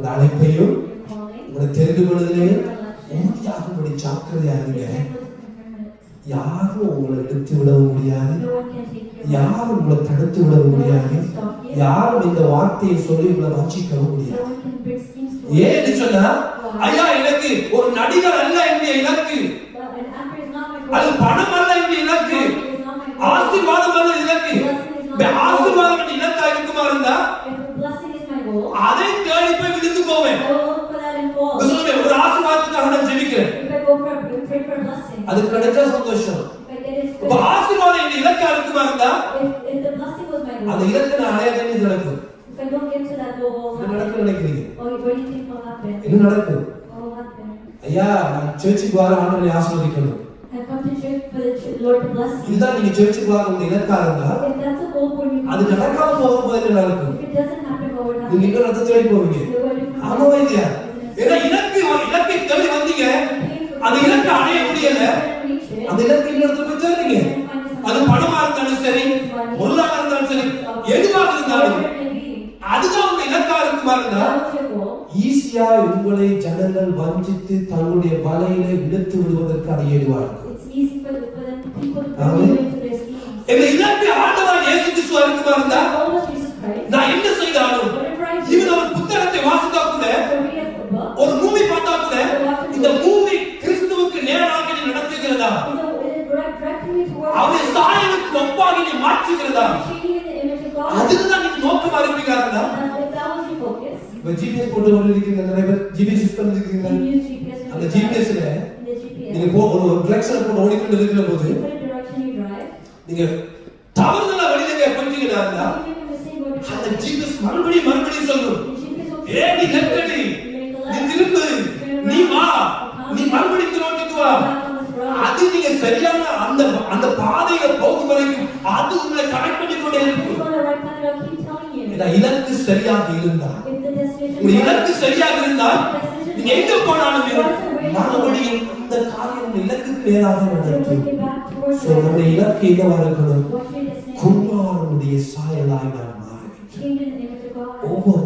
உங்க அழைப்பையும் உங்களை தெரிந்து கொள்வதிலேயும் உறுதியாகும்படி ஜாக்கிரதையாகுங்க. யாரும் உங்களை எடுத்து விடவும் முடியாது, யாரும் உங்களை தடுத்து விடவும் முடியாது, யாரும் இந்த வார்த்தையை சொல்லி உங்களை வஞ்சிக்கவும் முடியாது. ஏன்னு சொன்னா, ஐயா எனக்கு ஒரு நடிகர் அல்ல என்னுடைய இலக்கு, அது பணம் அல்ல என்னுடைய இலக்கு, ஆசீர்வாதம் அல்ல இலக்கு. ஆசீர்வாதம் இலக்கா இருக்குமா இருந்தா அதை தேடி போய் விழுந்து போவேன். ஒரு ஆசீர்வாதத்துக்காக நான் ஜெபிக்கிறேன், அது கிடைச்சா சந்தோஷம். ஆசீர்வாதம் என் இலக்கா இருக்குமா இருந்தா அந்த இலக்கு நான் அடையாதே நடக்கும். நினைக்கிறீங்க என்ன நடக்கும்? ஐயா நான் சர்ச்சுக்கு வர ஆண்டவரை ஆசீர்வதிக்கணும், இதுதான் நீங்க சர்ச்சுக்கு வர உங்க இலக்கா இருந்தா அது நடக்காம போகும்போது என்ன நடக்கும்? நீங்க இன்னும் ரத்த தேடி போவீங்க. ஆமாவா இல்லையா? ஏன்னா இலக்கை தேடி வந்தீங்க, அந்த இலக்கை அடைய முடியல, அந்த இலக்கை இன்னொருத்தர் போய் தேடுறீங்க. அது பணமா இருந்தாலும் சரி, பொருளாக இருந்தாலும் சரி, எதுவாக இருந்தாலும் அதுதான் உங்க இலக்கா இருக்குமா இருந்தா ஈஸியா உங்களை ஜனங்கள் வஞ்சித்து தங்களுடைய வலையில இழுத்து விடுவதற்கு அது ஏதுவா இருக்கும். எங்க இலக்கு ஆண்டவர் இயேசு கிறிஸ்து இருக்குமா இருந்தா நான் என்ன செய்தாலும், இவன் ஒரு புத்தகத்தை வாசித்தா கூட, ஒரு மூவி பார்த்தா கூட, இந்த மூவி கிறிஸ்துவுக்கு நேராக நீ நடத்துகிறதா, அவருடைய சாயலுக்கு ஒப்பாக நீ மாற்றுகிறதா, அதுதான் நீங்க நோக்கமா இருப்பீங்களா? இப்ப ஜிபிஎஸ் போட்டு இருக்கீங்க, நிறைய பேர் ஜிபிஎஸ் சிஸ்டம் இருக்கீங்க. அந்த ஜிபிஎஸ்ல நீங்க ஒரு டிரெக்ஷன் போட்டு ஓடிக்கொண்டு இருக்கிற போது நீங்க தவறுதலா வழியில போயிட்டீங்கன்னா அந்த ஜிபிஎஸ் மறுபடியும் சொல்லும், ஏய் நீ லெஃப்ட் நீ திரும்பு, நீ வா, நீ மறுபடியும் ரோட்டுக்கு வா. அது நீங்க சரியான அந்த பாதையில போகும் வரைக்கும் அது உங்களை கனெக்ட் பண்ணி கொண்டே இருக்கும். இலக்கு சரியாக இருந்தா, உங்க இலக்கு சரியாக இருந்தா நீங்க எங்க போனாலும் மறுபடியும் அந்த காரியம் இலக்குக்கு நேராக நடக்கும். நம்முடைய இலக்கு என்னவா இருக்கணும்? குமாரனுடைய சாயலாய் நாம் மாற வேண்டும். ஒவ்வொரு